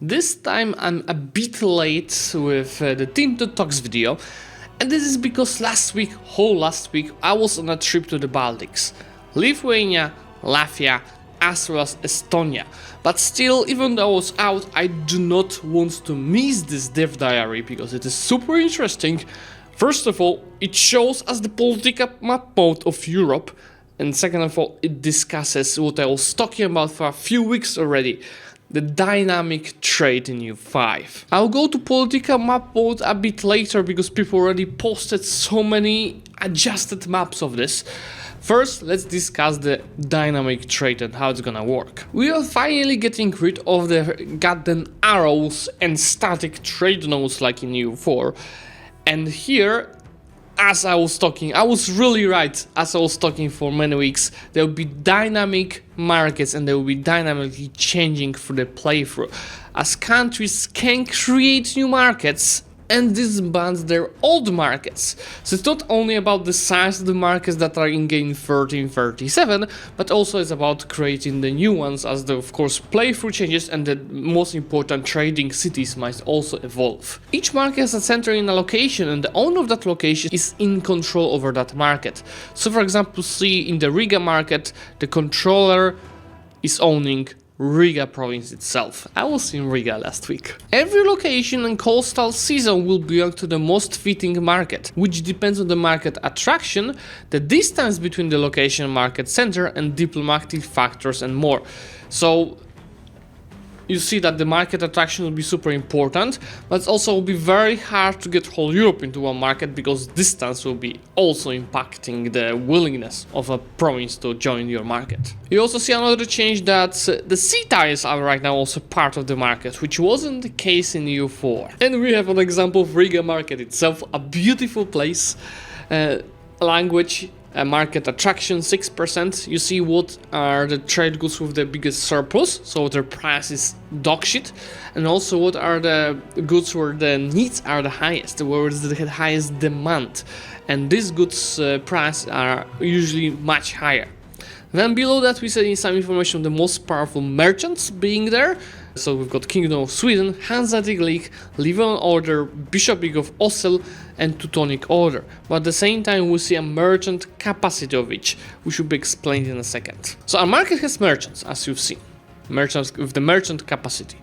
This time I'm a bit late with the Tinto Talks video, and this is because whole last week, I was on a trip to the Baltics, Lithuania, Latvia, as well as Estonia. But still, even though I was out, I do not want to miss this dev diary because it is super interesting. First of all, it shows us the political map mode of Europe, and second of all, it discusses what I was talking about for a few weeks already, the dynamic trade in EU5. I'll go to political map mode a bit later because people already posted so many adjusted maps of this. First, let's discuss the dynamic trade and how it's gonna work. We are finally getting rid of the goddamn arrows and static trade nodes like in EU4. And here, as I was talking, I was really right, as I was talking for many weeks, there will be dynamic markets and they will be dynamically changing through the playthrough, as countries can create new markets and disband their old markets. So it's not only about the size of the markets that are in game 1337, but also it's about creating the new ones as the, of course, playthrough changes and the most important trading cities might also evolve. Each market has a center in a location and the owner of that location is in control over that market. So for example, see in the Riga market, the controller is owning Riga province itself. I was in Riga last week. Every location and coastal season will belong to the most fitting market, which depends on the market attraction, the distance between the location market center and diplomatic factors and more. So you see that the market attraction will be super important, but it also will be very hard to get whole Europe into one market because distance will be also impacting the willingness of a province to join your market. You also see another change that the sea tiles are right now also part of the market, which wasn't the case in EU4. And we have an example of Riga market itself, a beautiful place, language, market attraction 6%. You see what are the trade goods with the biggest surplus, so their price is dog shit, and also what are the goods where the needs are the highest, where is the highest demand, and these goods price are usually much higher. Then below that we see some information on the most powerful merchants being there. So we've got Kingdom of Sweden, Hanseatic League, Livonian Order, Bishopric of Osel and Teutonic Order. But at the same time we see a merchant capacity of each, which will be explained in a second. So our market has merchants, as you've seen. Merchants with the merchant capacity,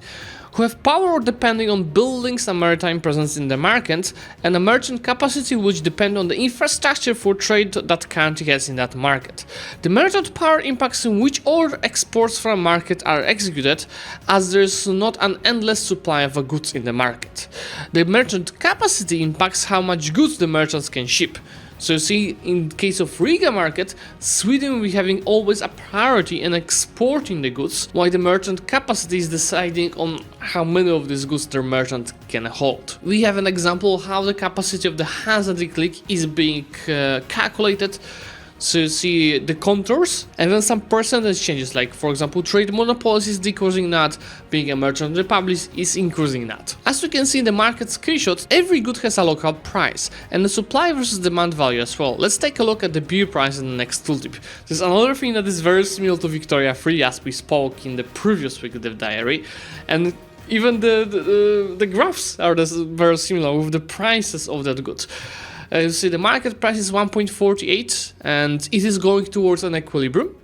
who have power depending on buildings and maritime presence in the market, and a merchant capacity which depend on the infrastructure for trade that country has in that market. The merchant power impacts in which order exports from a market are executed, as there is not an endless supply of goods in the market. The merchant capacity impacts how much goods the merchants can ship. So you see, in case of Riga market, Sweden will be having always a priority in exporting the goods, while the merchant capacity is deciding on how many of these goods their merchant can hold. We have an example of how the capacity of the Hanseatic League is being calculated. So you see the contours and then some percentage changes, like for example trade monopolies is decreasing that, being a merchant republic is increasing that. As you can see in the market screenshots, every good has a local price and the supply versus demand value as well. Let's take a look at the beer price in the next tooltip. This is another thing that is very similar to Victoria 3 as we spoke in the previous week of the diary, and even the graphs are very similar with the prices of that good. You see the market price is 1.48 and it is going towards an equilibrium.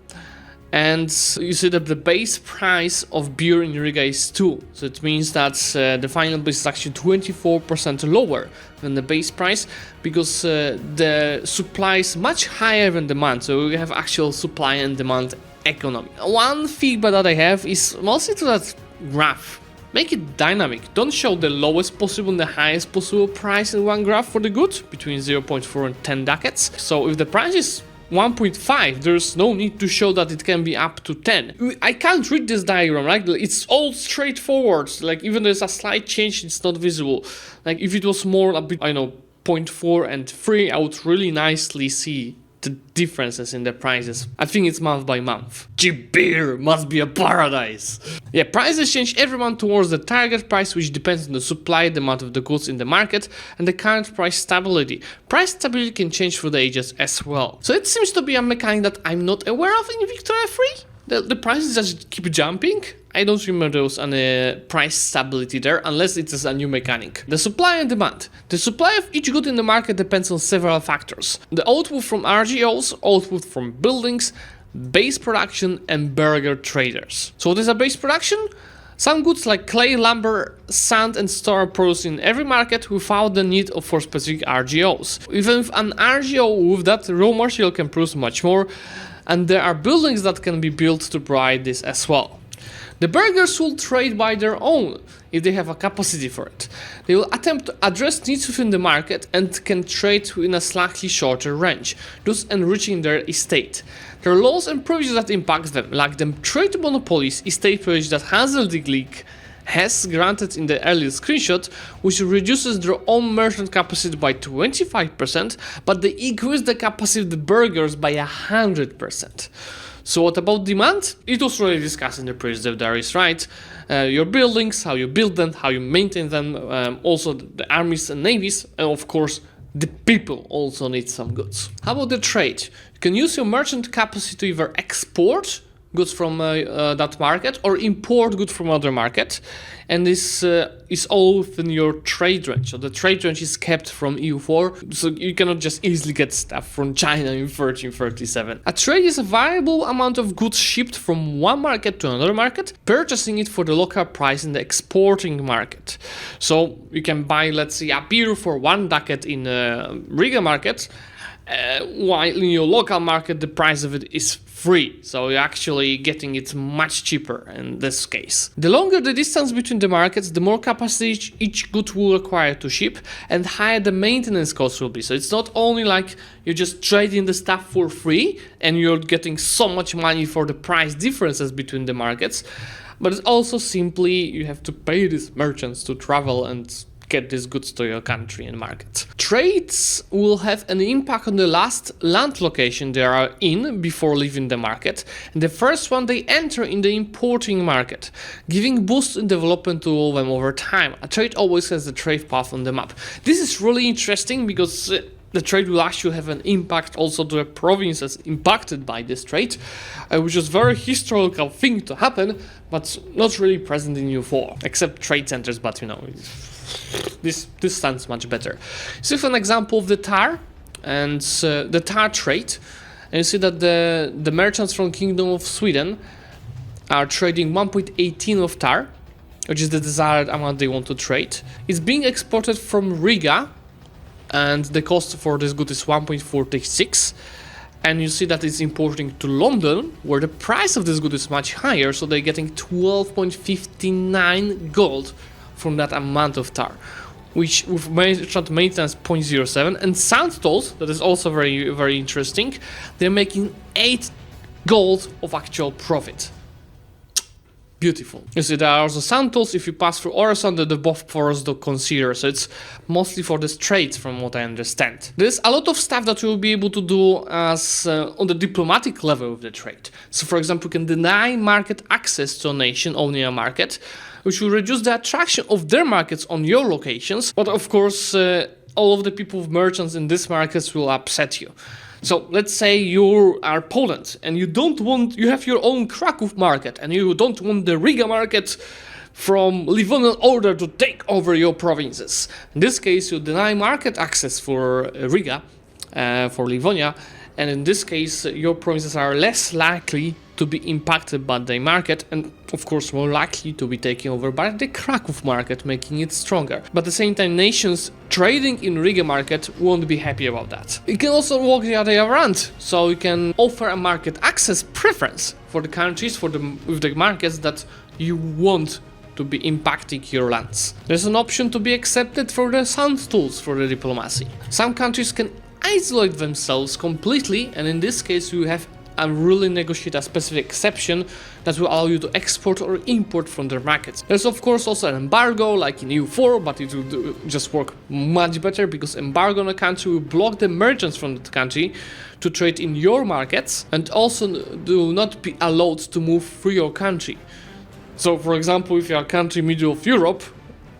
And you see that the base price of beer in Riga is 2. So it means that the final base is actually 24% lower than the base price because the supply is much higher than demand. So we have actual supply and demand economy. One feedback that I have is mostly to that graph. Make it dynamic, don't show the lowest possible and the highest possible price in one graph for the good, between 0.4 and 10 ducats. So if the price is 1.5, there's no need to show that it can be up to 10. I can't read this diagram, right? It's all straightforward, like even there's a slight change, it's not visible. Like if it was more a bit, 0.4 and 3, I would really nicely see the differences in the prices. I think it's month by month. Cheap beer must be a paradise. Yeah, prices change every month towards the target price, which depends on the supply demand of the goods in the market and the current price stability. Price stability can change through the ages as well. So it seems to be a mechanic that I'm not aware of in Victoria 3. The prices just keep jumping. I don't remember there was any price stability there, unless it is a new mechanic. The supply and demand. The supply of each good in the market depends on several factors. The output from RGOs, output from buildings, base production, and burger traders. So what is a base production? Some goods like clay, lumber, sand, and stone are produced in every market without the need for specific RGOs. Even with an RGO with that, raw material can produce much more, and there are buildings that can be built to provide this as well. The burgers will trade by their own if they have a capacity for it. They will attempt to address needs within the market and can trade in a slightly shorter range, thus enriching their estate. There are laws and provisions that impact them, like the trade monopolies estate provision that Zlewikk has granted in the earlier screenshot, which reduces their own merchant capacity by 25%, but they increase the capacity of the burgers by 100%. So what about demand? It was already discussed in the previous dev diaries, right? Your buildings, how you build them, how you maintain them, also the armies and navies, and of course the people also need some goods. How about the trade? You can use your merchant capacity to either export goods from that market or import goods from other market, and this is all within your trade range. So the trade range is kept from EU4, so you cannot just easily get stuff from China in 1337. A trade is a variable amount of goods shipped from one market to another market, purchasing it for the local price in the exporting market. So you can buy, let's say, a beer for 1 ducat in Riga market, while in your local market the price of it is free, so you're actually getting it much cheaper in this case. The longer the distance between the markets, the more capacity each good will require to ship, and higher the maintenance cost will be. So it's not only like you're just trading the stuff for free and you're getting so much money for the price differences between the markets, but it's also simply you have to pay these merchants to travel and get these goods to your country and market. Trades will have an impact on the last land location they are in before leaving the market, and the first one they enter in the importing market, giving boost in development to all them over time. A trade always has the trade path on the map. This is really interesting because the trade will actually have an impact also to the provinces impacted by this trade, which is a very historical thing to happen, but not really present in EU4, except trade centers, but you know, this sounds much better. So for an example of the tar and the tar trade, and you see that the merchants from Kingdom of Sweden are trading 1.18 of tar, which is the desired amount they want to trade. It's being exported from Riga, and the cost for this good is 1.46. And you see that it's importing to London, where the price of this good is much higher, so they're getting 12.59 gold from that amount of tar, which with merchant maintenance 0.07, and sand tolls, that is also very, very interesting, they're making 8 gold of actual profit. Beautiful. You see, there are also sand tolls if you pass through Orison that the both forests do consider, so it's mostly for this trade from what I understand. There's a lot of stuff that you'll be able to do as on the diplomatic level of the trade. So for example, you can deny market access to a nation owning a market, which will reduce the attraction of their markets on your locations, but of course all of the people of merchants in these markets will upset you. So let's say you are Poland and you have your own Kraków market and you don't want the Riga market from Livonian order to take over your provinces. In this case, you deny market access for Riga, for Livonia, and in this case, your provinces are less likely to be impacted by the market, and of course more likely to be taken over by the Kraków market, making it stronger. But at the same time, nations trading in Riga market won't be happy about that. You can also work the other way around, so you can offer a market access preference for the countries with the markets that you want to be impacting your lands. There's an option to be accepted for the sand tools for the diplomacy. Some countries can isolate themselves completely, and in this case you have and really negotiate a specific exception that will allow you to export or import from their markets. There's of course also an embargo like in EU4, but it will just work much better because embargo on a country will block the merchants from that country to trade in your markets and also do not be allowed to move through your country. So for example, if you're a country middle of Europe,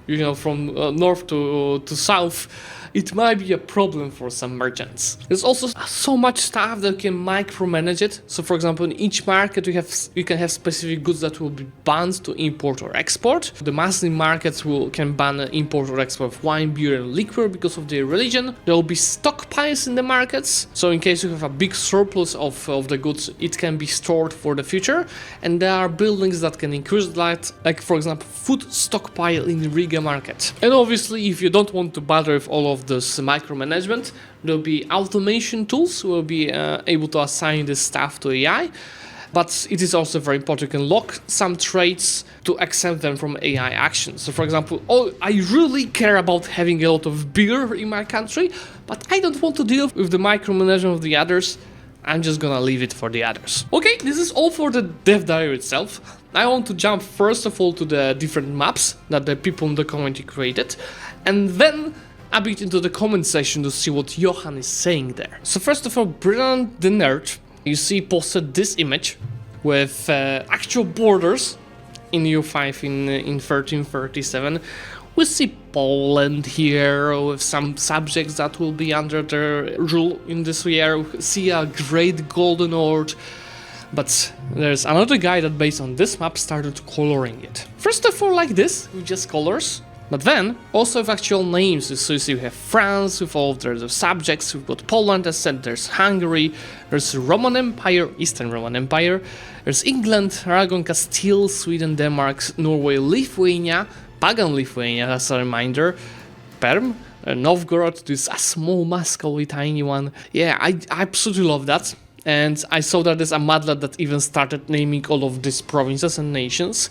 you know, from north to south, it might be a problem for some merchants. There's also so much stuff that you can micromanage it. So for example, in each market you can have specific goods that will be banned to import or export. The Muslim markets can ban import or export of wine, beer and liquor because of their religion. There will be stockpiles in the markets, so in case you have a big surplus of the goods, it can be stored for the future. And there are buildings that can increase that, like for example food stockpile in the Riga market. And obviously if you don't want to bother with all of this micromanagement, there'll be automation tools who will be able to assign this stuff to AI. But it is also very important you can lock some traits to exempt them from AI actions. So for example, I really care about having a lot of beer in my country, but I don't want to deal with the micromanagement of the others. I'm just gonna leave it for the others. Okay, this is all for the dev diary itself. I want to jump first of all to the different maps that the people in the community created, and then a bit into the comment section to see what Johan is saying there. So first of all, Brilliant the Nerd, you see, posted this image with actual borders in EU5 in 1337. We see Poland here with some subjects that will be under their rule in this year. We see a great golden horde. But there's another guy that based on this map started coloring it. First of all like this, with just colors. But then, also with actual names, so you see you have France with all of their subjects, we've got Poland, as said, there's Hungary, there's Roman Empire, Eastern Roman Empire, there's England, Aragon, Castile, Sweden, Denmark, Norway, Lithuania, Pagan Lithuania, as a reminder, Perm, Novgorod, this a small Moscow, tiny one. Yeah, I absolutely love that. And I saw that there's a Madlad that even started naming all of these provinces and nations.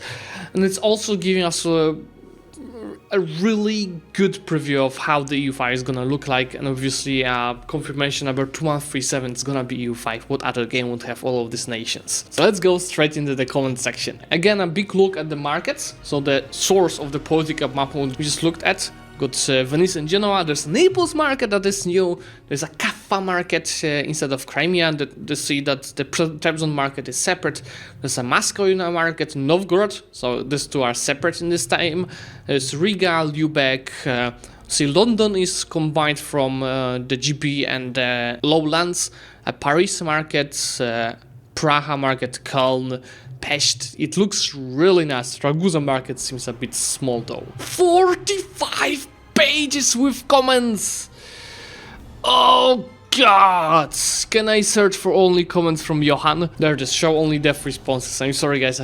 And it's also giving us a really good preview of how the EU5 is gonna look like, and obviously confirmation number 2137 is gonna be EU5. What other game would have all of these nations? So let's go straight into the comment section. Again, a big look at the markets, so the source of the political map we just looked at. Got Venice and Genoa, there's Naples market that is new, there's a Kaffa market instead of Crimea, they see that the Trebizond market is separate, there's a Moscow market, Novgorod, so these two are separate in this time, there's Riga, Lübeck, see London is combined from the GB and the lowlands, Paris market, Praha market, Köln, Pest. It looks really nice. Ragusa market seems a bit small though. 45 pages with comments! Oh god! Can I search for only comments from Johan? There, just show only dev responses. I'm sorry guys,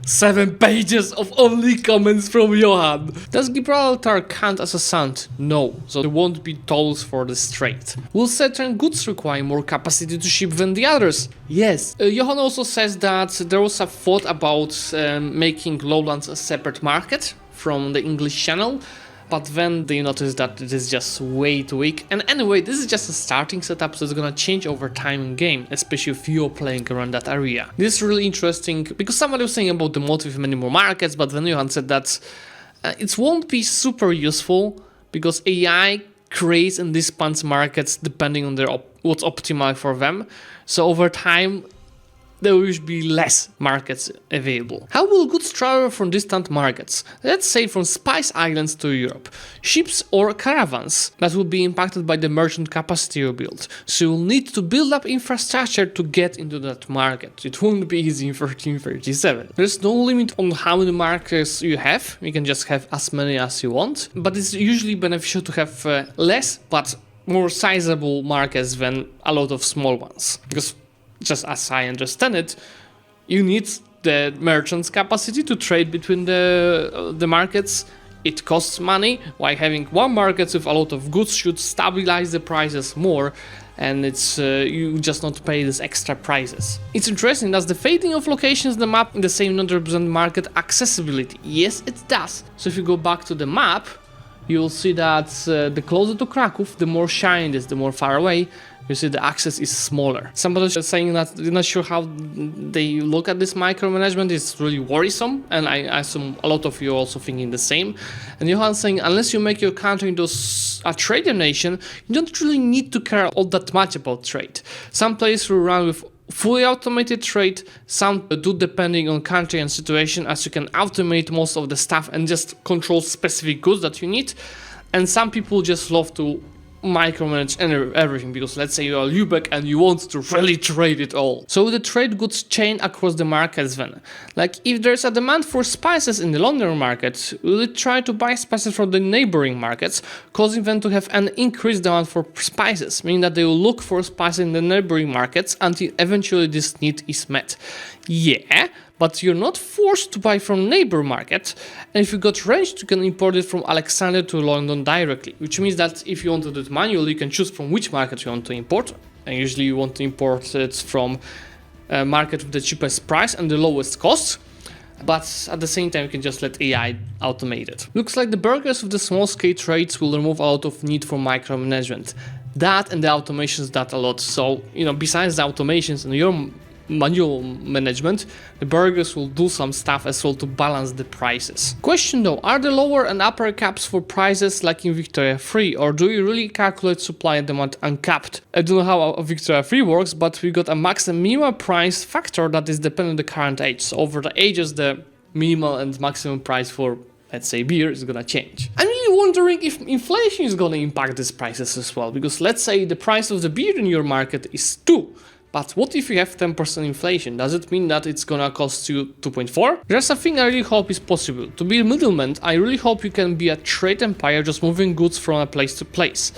7 pages of only comments from Johan. Does Gibraltar count as a sound? No, so there won't be tolls for the strait. Will certain goods require more capacity to ship than the others? Yes. Johan also says that there was a thought about making Lowlands a separate market from the English channel. But then they noticed that it is just way too weak. And anyway, this is just a starting setup, so it's gonna change over time in game, especially if you're playing around that area. This is really interesting, because somebody was saying about the motive of many more markets, but then Johan said that it won't be super useful, because AI creates and disbands markets depending on what's optimal for them. So over time, there will be less markets available. How will goods travel from distant markets? Let's say from Spice Islands to Europe. Ships or caravans that will be impacted by the merchant capacity you build. So you'll need to build up infrastructure to get into that market. It won't be easy in 1337. There's no limit on how many markets you have. You can just have as many as you want. But it's usually beneficial to have less but more sizable markets than a lot of small ones. Because just as I understand it, you need the merchant's capacity to trade between the markets. It costs money, while having one market with a lot of goods should stabilize the prices more, and it's you just not pay these extra prices. It's interesting, does the fading of locations in the map in the same not represent market accessibility? Yes, it does. So if you go back to the map, you'll see that the closer to Krakow, the more shiny it is, the more far away. You see the access is smaller. Somebody is saying that they're not sure how they look at this micromanagement. It's really worrisome, and I assume a lot of you are also thinking the same. And Johan's saying, unless you make your country into a trader nation, you don't really need to care all that much about trade. Some players will run with fully automated trade, some do depending on country and situation, as you can automate most of the stuff and just control specific goods that you need. And some people just love to micromanage everything, because let's say you are Zlewikk and you want to really trade it all. So the trade goods chain across the markets then. Like if there's a demand for spices in the London market, will it try to buy spices from the neighboring markets, causing them to have an increased demand for spices, meaning that they will look for spices in the neighboring markets until eventually this need is met. Yeah, but you're not forced to buy from neighbor market, and if you got ranged, you can import it from Alexandria to London directly, which means that if you want to do it manually, you can choose from which market you want to import, and usually you want to import it from a market with the cheapest price and the lowest cost, but at the same time you can just let AI automate it. Looks like the burgers with the small scale trades will remove a lot of need for micromanagement. That and the automations that a lot, so besides the automations and your manual management, the burgers will do some stuff as well to balance the prices. Question though, are the lower and upper caps for prices like in Victoria 3, or do you really calculate supply and demand uncapped? I don't know how Victoria 3 works, but we got a max and minimum price factor that is dependent on the current age. So over the ages, the minimal and maximum price for, let's say, beer is gonna change. I'm really wondering if inflation is gonna impact these prices as well, because let's say the price of the beer in your market is 2. But what if you have 10% inflation? Does it mean that it's gonna cost you 2.4? There's something I really hope is possible. To be a middleman, I really hope you can be a trade empire just moving goods from a place to place.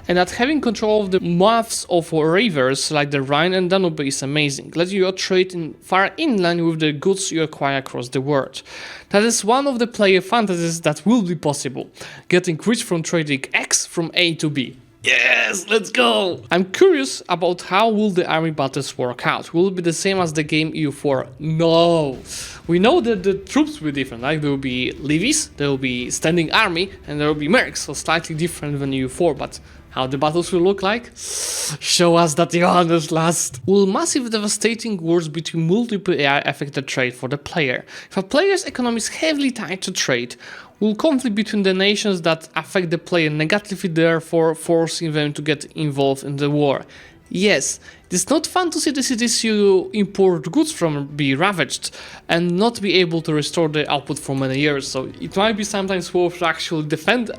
And that having control of the mouths of rivers like the Rhine and Danube is amazing. Let you trade in far inland with the goods you acquire across the world. That is one of the player fantasies that will be possible. Getting rich from trading X from A to B. Yes, let's go! I'm curious about how will the army battles work out. Will it be the same as the game EU4? No! We know that the troops will be different, like there will be levies, there will be standing army, and there will be mercs, so slightly different than EU4, but how the battles will look like? Show us that you last. Will massive devastating wars between multiple AI affect the trade for the player? If a player's economy is heavily tied to trade, will conflict between the nations that affect the player negatively, therefore forcing them to get involved in the war? Yes, it is not fun to see the cities you import goods from be ravaged and not be able to restore the output for many years, so it might be sometimes worth to actually defend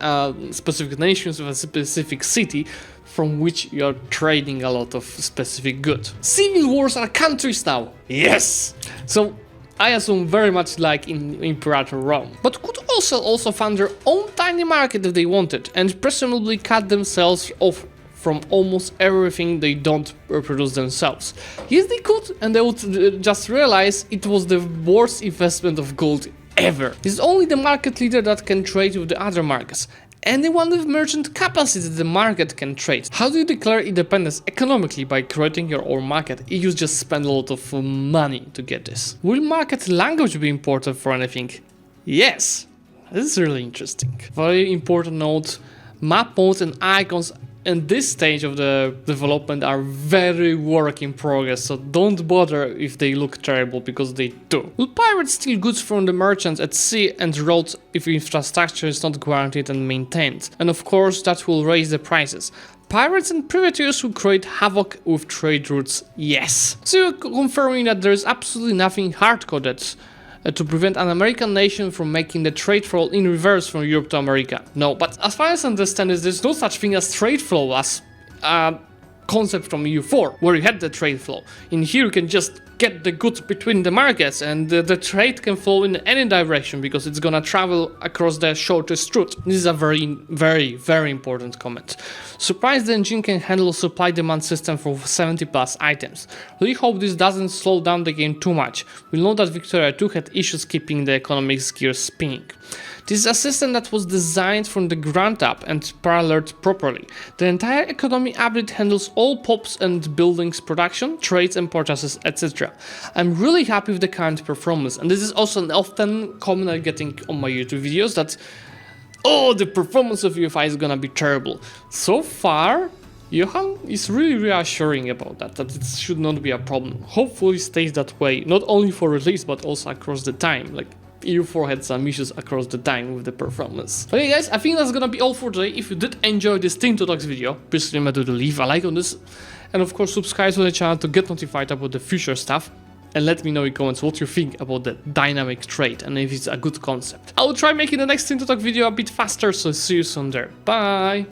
specific nations with a specific city from which you're trading a lot of specific good. Civil wars are countries now! Yes! So I assume very much like in Imperator Rome, but could also fund their own tiny market if they wanted, and presumably cut themselves off from almost everything they don't reproduce themselves. Yes, they could, and they would just realize it was the worst investment of gold ever. It's only the market leader that can trade with the other markets. Anyone with merchant capacity the market can trade. How do you declare independence economically? By creating your own market. You just spend a lot of money to get this. Will market language be important for anything? Yes. This is really interesting. Very important note, map modes and icons in this stage of the development are very work in progress, so don't bother if they look terrible, because they do. Will pirates steal goods from the merchants at sea and roads if infrastructure is not guaranteed and maintained? And of course that will raise the prices. Pirates and privateers will create havoc with trade routes, yes. So you're confirming that there's absolutely nothing hard-coded to prevent an American nation from making the trade flow in reverse from Europe to America. No, but as far as I understand it, there's no such thing as trade flow as a concept from EU4, where you had the trade flow. In here you can just get the goods between the markets, and the trade can flow in any direction because it's gonna travel across the shortest route. This is a very important comment. Surprised the engine can handle a supply-demand system for 70 plus items. Really hope this doesn't slow down the game too much. We know that Victoria 2 had issues keeping the economics gears spinning. This is a system that was designed from the ground up and paralleled properly. The entire economy update handles all pops and buildings production, trades and purchases, etc. I'm really happy with the current performance, and this is also an often comment I'm getting on my YouTube videos that, oh, the performance of EU5 is gonna be terrible. So far, Johan is really reassuring about that it should not be a problem. Hopefully it stays that way, not only for release but also across the time. Like, EU4 had some issues across the time with the performance. Okay guys, I think that's gonna be all for today. If you did enjoy this Team to Talks video, please remember to leave a like on this, and of course subscribe to the channel to get notified about the future stuff. and let me know in comments what you think about the dynamic trade and if it's a good concept. I will try making the next Team to Talk video a bit faster, so see you soon there. Bye!